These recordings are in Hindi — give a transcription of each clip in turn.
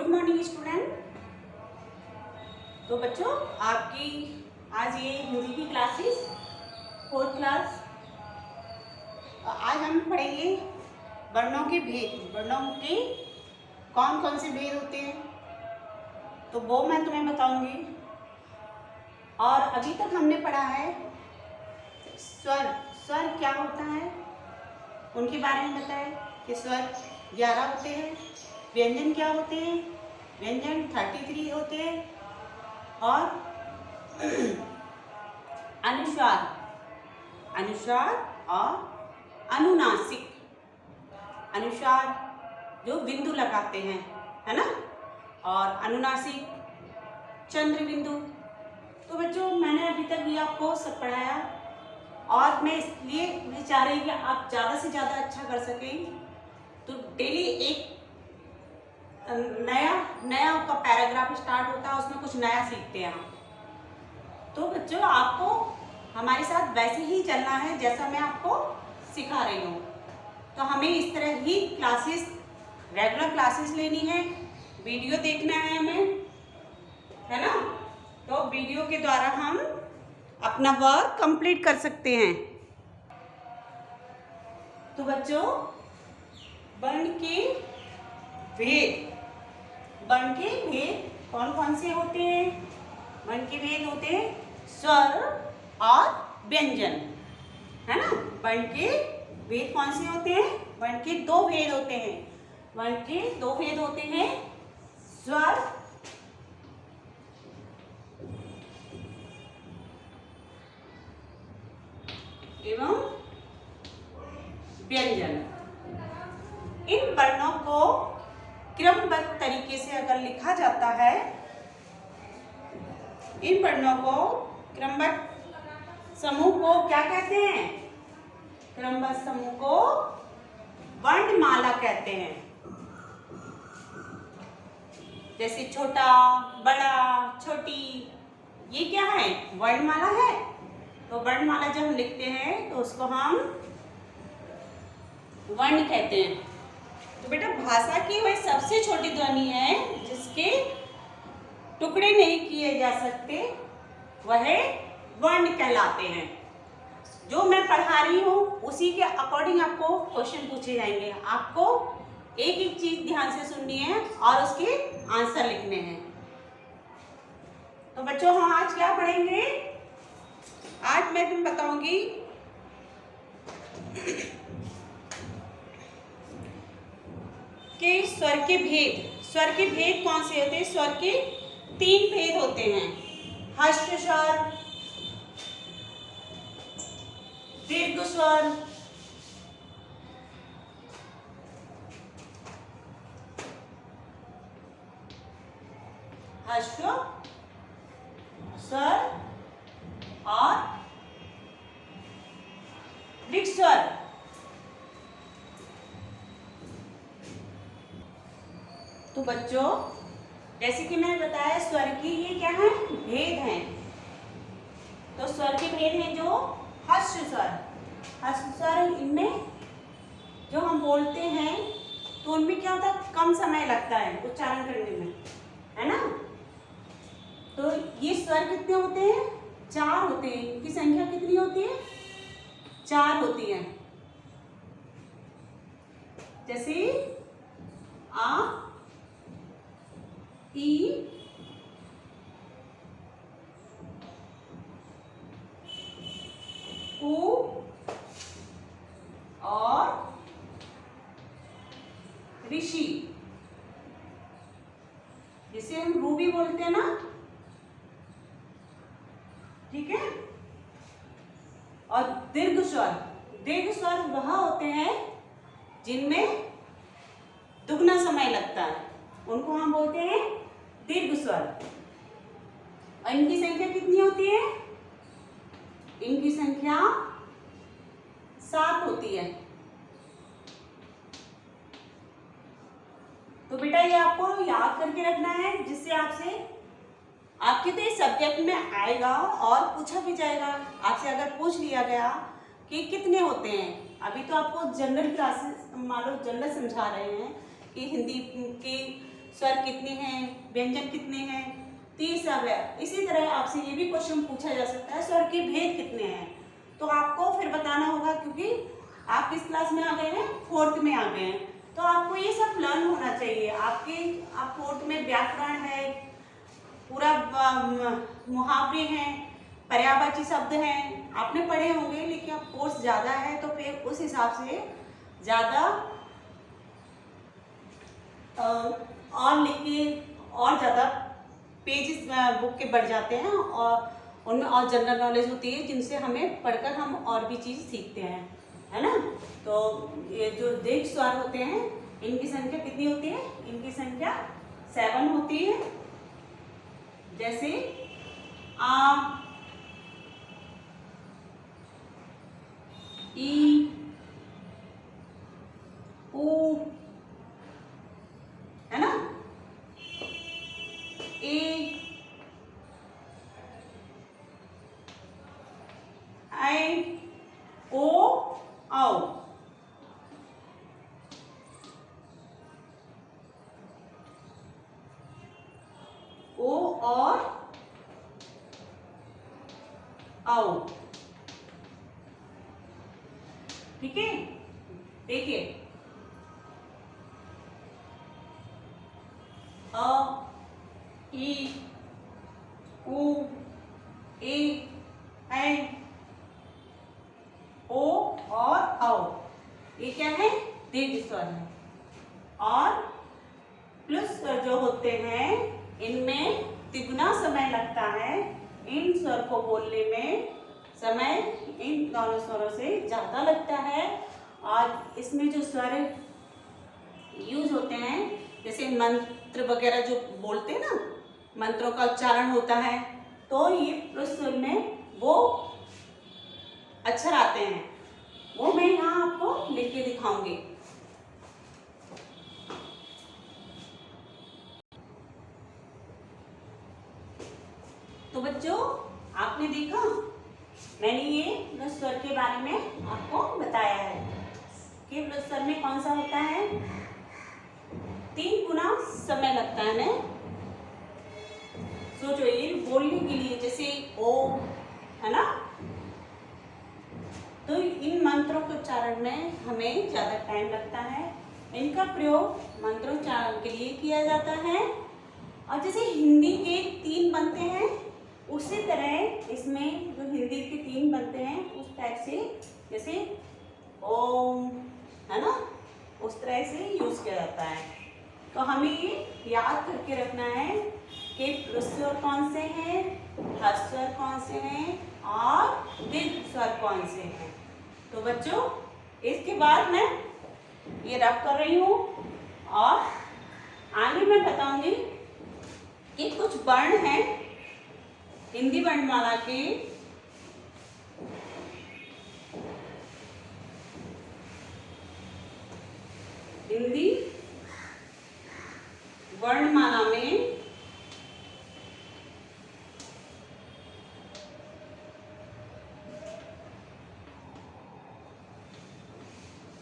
Good morning student. तो बच्चों, आपकी आज ये हिंदी की क्लासेस 4th क्लास। आज हम पढ़ेंगे वर्णों के भेद। वर्णों के कौन कौन से भेद होते हैं तो वो मैं तुम्हें बताऊंगी। और अभी तक हमने पढ़ा है स्वर। स्वर क्या होता है उनके बारे में बताएं कि स्वर 11 होते हैं। व्यंजन क्या होते हैं? व्यंजन 33 होते हैं। और अनुस्वार, अनुस्वार और अनुनासिक। अनुस्वार जो बिंदु लगाते हैं, है ना, और अनुनासिक चंद्र बिंदु। तो बच्चों, मैंने अभी तक ये आपको सब पढ़ाया और मैं इसलिए चाह रही कि आप ज़्यादा से ज़्यादा अच्छा कर सकें। तो डेली एक नया आपका पैराग्राफ स्टार्ट होता है, उसमें कुछ नया सीखते हैं हम। तो बच्चों, आपको हमारे साथ वैसे ही चलना है जैसा मैं आपको सिखा रही हूँ। तो हमें इस तरह ही क्लासेस, रेगुलर क्लासेस लेनी है। वीडियो देखना है हमें, है ना। तो वीडियो के द्वारा हम अपना वर्क कंप्लीट कर सकते हैं। तो बच्चों, वर्ण के भेद, वर्ण के भेद कौन कौन से होते हैं? वर्ण के भेद होते हैं स्वर और व्यंजन, है ना। वर्ण के भेद कौन से होते हैं? वर्ण के दो भेद होते हैं। वर्ण के दो भेद होते हैं स्वर एवं व्यंजन। इन वर्णों को क्रमबद्ध तरीके से अगर लिखा जाता है, इन वर्णों को क्रमबद्ध समूह को क्या कहते हैं? क्रमबद्ध समूह को वर्णमाला कहते हैं। जैसे छोटा, बड़ा, छोटी, ये क्या है? वर्णमाला है। तो वर्णमाला जब हम लिखते हैं तो उसको हम वर्ण कहते हैं। तो बेटा, भाषा की वह सबसे छोटी ध्वनि है जिसके टुकड़े नहीं किए जा सकते, वह वर्ण कहलाते हैं। जो मैं पढ़ा रही हूँ उसी के अकॉर्डिंग आपको क्वेश्चन पूछे जाएंगे। आपको एक एक चीज ध्यान से सुननी है और उसके आंसर लिखने हैं। तो बच्चों, हम आज क्या पढ़ेंगे? आज मैं तुम्हें बताऊंगी कि स्वर के भेद। स्वर के भेद कौन से होते हैं? स्वर के 3 भेद होते हैं। हर्ष स्वर, दीर्घ स्वर, हर्ष स्वर और दीर्घ स्वर। तो बच्चों, जैसे कि मैंने बताया, स्वर की ये क्या है? भेद हैं। तो स्वर के भेद हैं जो हर्ष स्वर। हर्ष स्वर, इनमें जो हम बोलते हैं तो उनमें क्या होता है? कम समय लगता है उच्चारण करने में, है ना। तो ये स्वर कितने होते हैं? 4 होते हैं। इनकी संख्या कितनी होती है? 4 होती है। जैसे आ, ई, उ और ऋषि, जिसे हम रू भी बोलते हैं ना, ठीक है। और दीर्घ स्वर, दीर्घ स्वर वह होते हैं जिनमें दुगना समय लगता है, उनको हम बोलते हैं दीर्घ स्वर। और इनकी संख्या कितनी होती है? इनकी संख्या 7 होती है। तो बेटा, ये आपको याद करके रखना है, जिससे आपके तो इस सब्जेक्ट में आएगा और पूछा भी जाएगा। आपसे अगर पूछ लिया गया कि कितने होते हैं, अभी तो आपको जनरल क्लासेस, मान लो जनरल समझा रहे हैं कि हिंदी के स्वर कितने हैं, व्यंजन कितने हैं, तीसरा इसी तरह आपसे ये भी क्वेश्चन पूछा जा सकता है स्वर के भेद कितने हैं। तो आपको फिर बताना होगा, क्योंकि आप किस क्लास में आ गए हैं, 4th में आ गए हैं, तो आपको ये सब लर्न होना चाहिए। आप 4th में व्याकरण है, पूरा मुहावरे हैं, पर्यायवाची शब्द हैं, आपने पढ़े होंगे, लेकिन अब कोर्स ज़्यादा है तो फिर उस हिसाब से ज़्यादा और लिख के और ज़्यादा पेजेस बुक के बढ़ जाते हैं और उनमें और जनरल नॉलेज होती है, जिनसे हमें पढ़कर हम और भी चीज़ सीखते हैं, है ना। तो ये जो दीर्घ स्वर होते हैं, इनकी संख्या कितनी होती है, इनकी संख्या 7 होती है। जैसे आ, ई, ऊ, है ना, ए, आई, ओ, औ। ओ और औ, ठीक है। देखिए अ, ई, उ, ए, ऐ, ओ और औ, ये क्या है, दीर्घ स्वर है। और प्लस स्वर जो होते हैं, इनमें तिगुना समय लगता है। इन स्वर को बोलने में समय इन दोनों स्वरों से ज्यादा लगता है। और इसमें जो स्वर यूज होते हैं, जैसे मंत्र वगैरह जो बोलते हैं ना, मंत्रों का उच्चारण होता है, तो ये प्लस स्वर में वो अक्षर आते हैं, वो मैं यहाँ आपको लिख के दिखाऊंगी। तो बच्चों, आपने देखा, मैंने ये प्लस स्वर के बारे में आपको बताया है कि प्लस स्वर में कौन सा होता है, 3 गुना समय लगता है ना। सोचो, ये बोलने के लिए जैसे ओ, है ना, तो इन मंत्रों के उच्चारण में हमें ज्यादा टाइम लगता है। इनका प्रयोग मंत्रोच्चारण के लिए किया जाता है। और जैसे हिंदी के 3 बनते हैं, उसी तरह इसमें जो हिंदी के 3 बनते हैं, उस टाइप से, जैसे ओम, है ना, उस तरह से यूज किया जाता है। तो हमें ये याद करके रखना है कि प्लस स्वर कौन से हैं, ह्रस्व स्वर कौन से हैं और दीर्घ स्वर कौन से हैं। तो बच्चों, इसके बाद मैं ये रफ कर रही हूँ और आगे मैं बताऊंगी कि कुछ वर्ण हैं हिंदी वर्णमाला के, हिंदी वर्णमाला में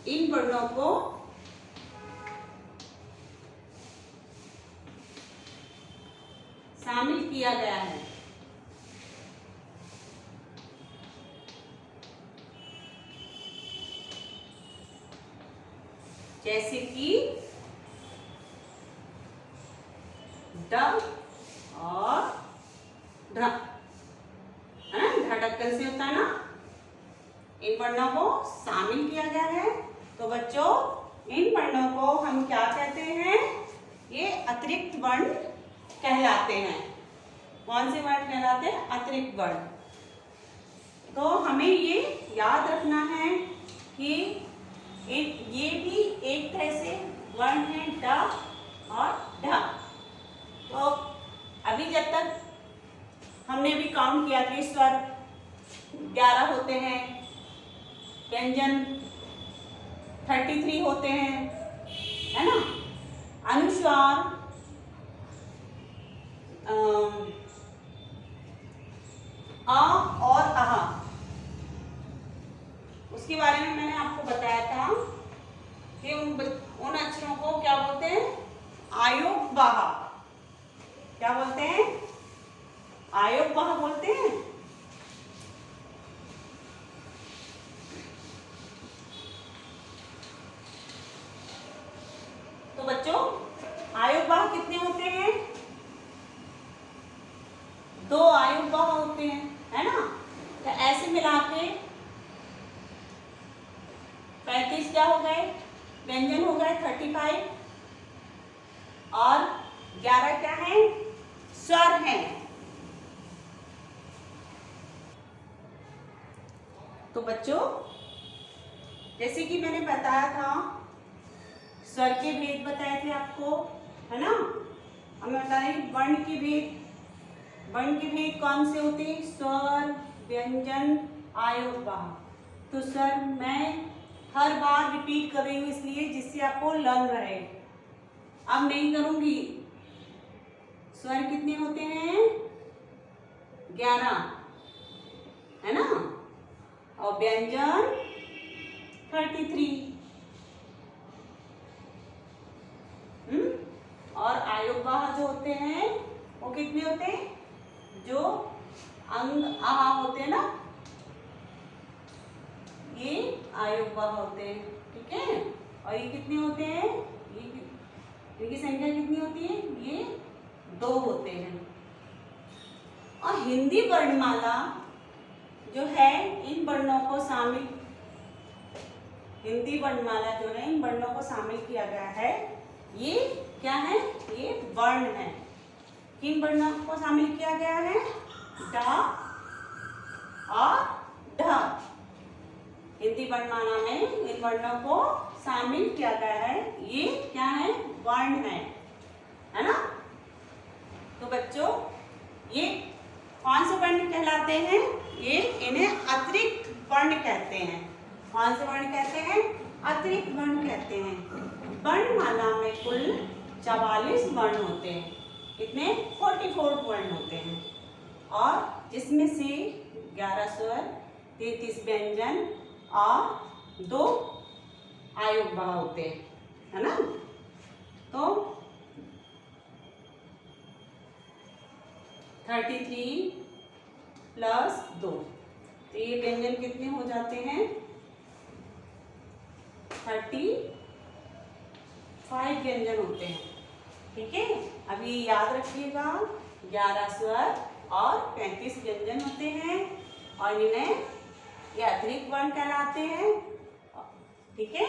इन वर्णों को शामिल किया गया है। जैसे कि ड और ढ, है ना, ढक्कन से होता है ना, इन वर्णों को शामिल किया गया है। तो बच्चों, इन वर्णों को हम क्या कहते हैं, ये अतिरिक्त वर्ण कहलाते हैं। कौन से वर्ण कहलाते हैं, अतिरिक्त वर्ण। तो हमें ये याद रखना है कि ये भी एक तरह से वर्ण है, ड और ढ। तो अभी जब तक हमने भी काउंट किया कि स्वर 11 होते हैं, व्यंजन 33 होते हैं, है ना, अनुस्वार आ और अहा, उसके बारे में मैंने आपको बताया था कि उन अक्षरों को क्या बोलते हैं, आयोग बच्चों आयुर्वाह कितने होते हैं? 2 आयुर्वाह होते हैं, है ना। तो ऐसे मिला के 35 क्या हो गए? व्यंजन हो गए 35 और 11 क्या है? स्वर हैं। तो बच्चों जैसे कि मैंने बताया था, स्वर के भेद बताए थे आपको, है ना। हमें बता रहे हैं वर्ण के भेद। वर्ण के भेद कौन से होते हैं? स्वर, व्यंजन, आयुर्वाह। तो सर मैं हर बार रिपीट कर रही हूँ इसलिए जिससे आपको लर्न रहे। अब नहीं करूंगी। स्वर कितने होते हैं? 11, है ना। और व्यंजन 33। और आयुर्वाह जो होते हैं वो कितने होते हैं? जो अंग आहा होते हैं ना, ये आयुर्वाह होते हैं, ठीक है। और ये कितने होते हैं? इनकी संख्या कितनी होती है? ये 2 होते हैं। और हिंदी वर्णमाला जो है इन वर्णों को शामिल, हिंदी वर्णमाला जो है इन वर्णों को शामिल किया गया है। ये क्या है? ये वर्ण है। किन वर्णों को शामिल किया गया है? ड और ढ। हिंदी वर्णमाला में इन वर्णों को शामिल किया गया है। ये क्या है? वर्ण है ना। तो बच्चों ये कौन से वर्ण कहलाते हैं? ये इन्हें अतिरिक्त वर्ण कहते हैं। कौन से वर्ण कहते हैं? अतिरिक्त वर्ण कहते हैं। वर्णमाला में कुल 44 वर्ण होते हैं। कितने? 44 वर्ण होते हैं। और जिसमें से 11 स्वर, 33 व्यंजन और 2 आयुर्वाह होते हैं, है ना। तो 33 प्लस 2, तो ये व्यंजन कितने हो जाते हैं? 35 व्यंजन होते हैं, ठीक है। अभी याद रखिएगा 11 स्वर और 35 व्यंजन होते हैं और इन्हें ये अतिरिक्त वर्ण कहलाते हैं, ठीक है।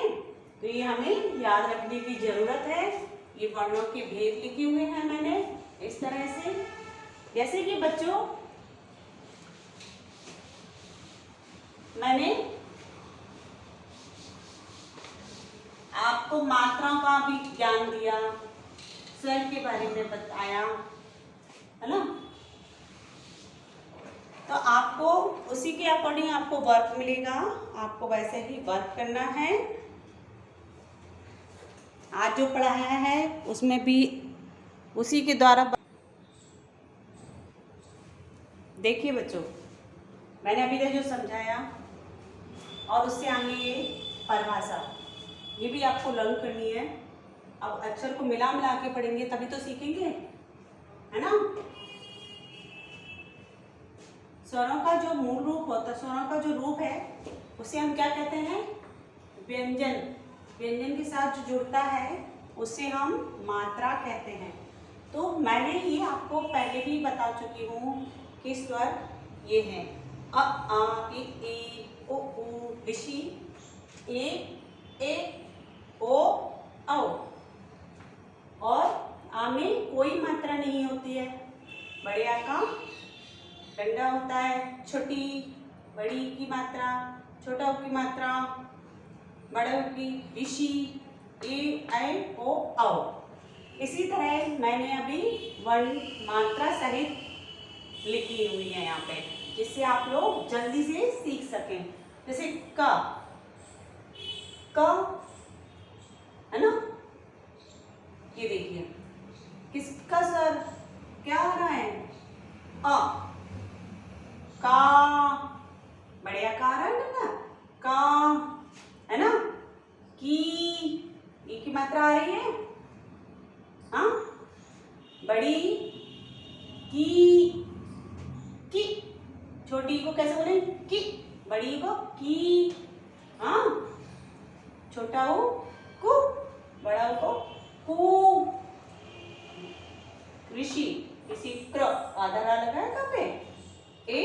तो ये हमें याद रखने की जरूरत है। ये वर्णों के भेद लिखे हुए हैं मैंने इस तरह से। जैसे कि बच्चों मैंने आपको मात्राओं का भी ज्ञान दिया, स्वर के बारे में बताया, है ना। तो आपको उसी के अकॉर्डिंग आपको वर्क मिलेगा। आपको वैसे ही वर्क करना है। आज जो पढ़ाया है उसमें भी उसी के द्वारा। देखिए बच्चों, मैंने अभी तक जो समझाया और उससे आगे ये परिभाषा, ये भी आपको लर्न करनी है। अब अक्षर को मिला मिला के पढ़ेंगे तभी तो सीखेंगे, है ना। स्वरों का जो मूल रूप होता है, स्वरों का जो रूप है उसे हम क्या कहते हैं? व्यंजन। व्यंजन के साथ जो जुड़ता है उसे हम मात्रा कहते हैं। तो मैंने ये आपको पहले भी बता चुकी हूँ कि स्वर ये हैं अ आ ई उ ऋषि, ए ओ औ। और आ में कोई मात्रा नहीं होती है। बड़े आ का डंडा होता है, छोटी बड़ी की मात्रा, छोटा की मात्रा, बड़े की ऋषि, ए ओ औ। इसी तरह मैंने अभी वर्ण मात्रा सहित लिखी हुई है यहाँ पे, जिससे आप लोग जल्दी से सीख सकें। जैसे क है ना, ये देखिए किसका सर क्या आ रहा है? अ। का बड़े आकार है ना, का, है ना। की, ई की मात्रा आ रही है, हाँ। बड़ी की, छोटी को कैसे बोले? की। बड़ी को की, हाँ। छोटा हो कु, बड़ा हो को कु, ऋषि, इसी क्र आधा रा लगा है कहाँ पे, ए,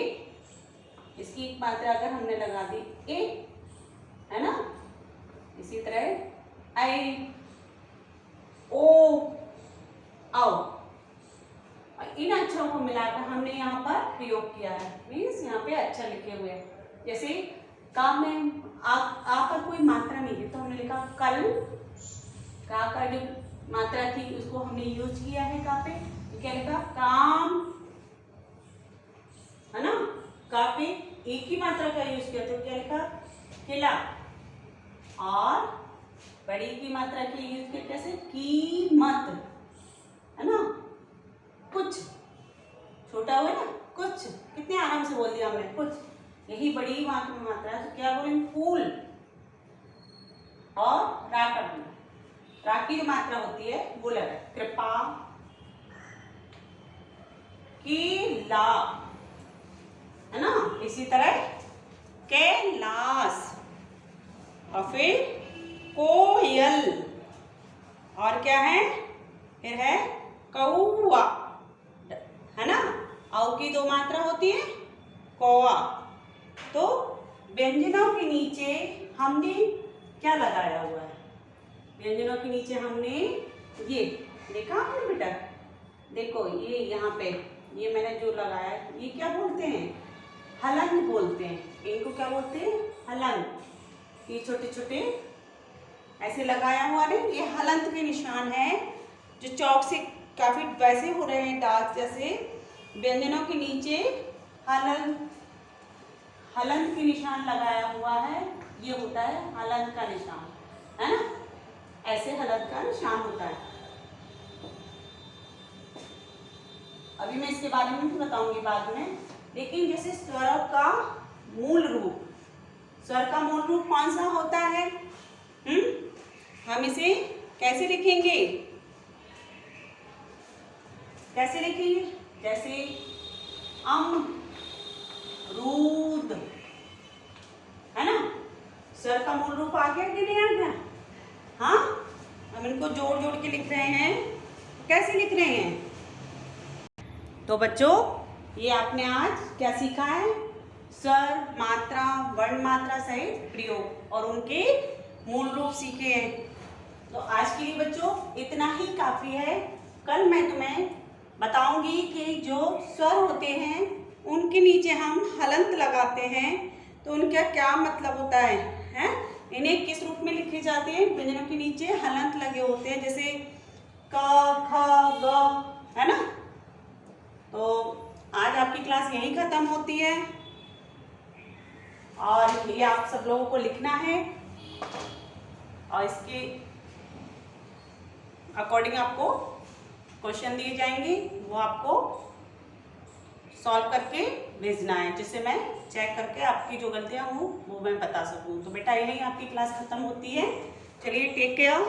इसकी एक मात्रा अगर हमने लगा दी ए, है ना, इसी तरह आई, ओ, आओ, इन अक्षरों को मिलाकर हमने यहाँ पर प्रयोग किया है, मीन्स यहाँ पे अक्षर लिखे हुए हैं। जैसे का में आ पर कोई मात्रा नहीं है तो हमने लिखा कल, का जो मात्रा थी उसको हमने यूज किया है का पे, तो क्या लिखा काम, है ना, का पे एक ही मात्रा का यूज किया तो क्या लिखा किला, और बड़ी की मात्रा की यूज किया कैसे कीमत, है ना, कुछ, छोटा हुआ ना कुछ, कितने आराम से बोल दिया हमने कुछ, यही बड़ी मात्रा है तो क्या बोलेंगे फूल, और रा का भी, रा की जो मात्रा होती है वो लगा कृपा, केला, है ना, इसी तरह कैलाश, और फिर कोयल, और क्या है फिर है कौआ, है ना, औ की दो मात्रा होती है कौआ। तो व्यंजनों के नीचे हमने क्या लगाया हुआ है, व्यंजनों के नीचे हमने ये देखा आपने बेटा, देखो ये यहाँ पे ये मैंने जो लगाया है ये क्या बोलते हैं, हलंत बोलते हैं, इनको क्या बोलते हैं हलंत, ये छोटे छोटे ऐसे लगाया हुआ नहीं, ये हलंत के निशान है जो चौक से काफी वैसे हो रहे हैं डार्क जैसे, व्यंजनों के नीचे हलंत के निशान लगाया हुआ है, ये होता है हलंत का निशान, है ना, ऐसे हलंत का निशान होता है। अभी मैं इसके बारे में भी बताऊंगी बाद में, लेकिन जैसे स्वर का मूल रूप, स्वर का मूल रूप कौन सा होता है, हम इसे कैसे लिखेंगे, कैसे लिखेंगे, जैसे रूद, है ना, स्वर का मूल रूप आ गया कि नहीं आ गया, हाँ, हम इनको जोड़ जोड़ के लिख रहे हैं, कैसे लिख रहे हैं। तो बच्चों ये आपने आज क्या सीखा है, स्वर, मात्रा, वर्ण मात्रा सहित प्रयोग और उनके मूल रूप सीखे हैं। तो आज के लिए बच्चों इतना ही काफी है, कल मैं तुम्हें बताऊंगी कि जो स्वर होते हैं उनके नीचे हम हलंत लगाते हैं तो उनका क्या मतलब होता है? इन्हें किस रूप में लिखे जाते हैं, व्यंजनों के नीचे हलंत लगे होते हैं, जैसे क, ख, ग, है ना। तो आज आपकी क्लास यहीं खत्म होती है और ये आप सब लोगों को लिखना है और इसके अकॉर्डिंग आपको क्वेश्चन दिए जाएंगे, वो आपको सॉल्व करके भेजना है, जिससे मैं चेक करके आपकी जो गलतियां हो वो मैं बता सकूं। तो बेटा यही आपकी क्लास खत्म होती है। चलिए टेक केयर।